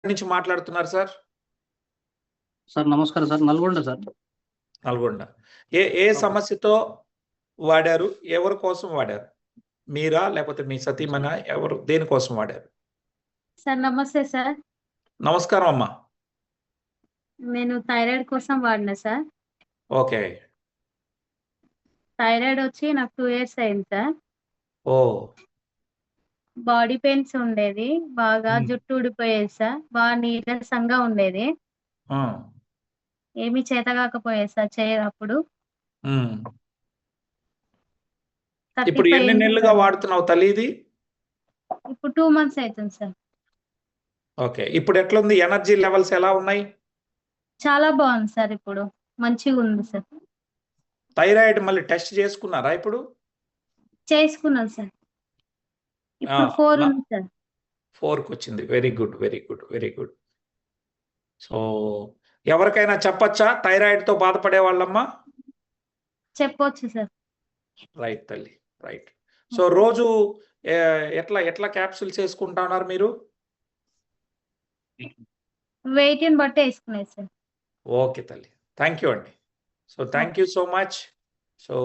నుంచి మాట్లాడుతున్నారు sir? Sir నమస్కారం సార్. నల్గొండ సార్. నల్గొండ. ఏ సమస్యతో వాడారు? ఎవరి కోసం వాడారు? మీరా లేకపోతే మీ సతీమణా? ఎవరు దేనికోసం వాడారు? సార్ నమస్తే సార్. నమస్కారం అమ్మా. నేను థైరాయిడ్ కోసం వాడినా సార్. ఓకే. థైరాయిడ్ వచ్చి నాకు 2 years అయింది సార్. ఓ. బాడీ పెయిన్స్ ఉండేది. బాగా మ్మ్. జుట్టు ఊడిపోయేది సార్. బాగా నీరసంగా ఉండేది. ఆ. ఏమీ చేత కాకపోయేది సార్ చేయనప్పుడు. మ్మ్. ఇప్పుడు 35 ఎన్ని అయింది నెలలుగా సార్. వాడుతున్నావు తల్లి ఇది? ఇప్పుడు 2 months అవుతుంది సార్. ఓకే. ఇప్పుడు ఎట్లుంది? ఎనర్జీ లెవెల్స్ ఎలా ఉన్నాయి? చాలా బాగుంది సార్ ఇప్పుడు. మంచిగా ఉంది సార్. థైరాయిడ్ మళ్ళీ టెస్ట్ చేసుకున్నారా ఇప్పుడు? చేసుకున్నాను సార్. ఇప్పుడు 4 ఉంది సార్. 4కి వచ్చింది. Very good, very good, very good. So ఎవరికైనా చెప్పచ్చా థైరాయిడ్తో బాధపడే వాళ్ళమ్మా? చెప్పొచ్చు సార్. రైట్ తల్లి, రైట్. సో రోజు ఎట్లా ఎట్లా క్యాప్సూల్స్ వేసుకుంటా ఉన్నారు మీరు? వెయిట్ని బట్టి వేసుకునేది సార్. ఓకే తల్లి, థ్యాంక్ యూ అండి. So thank you so much. So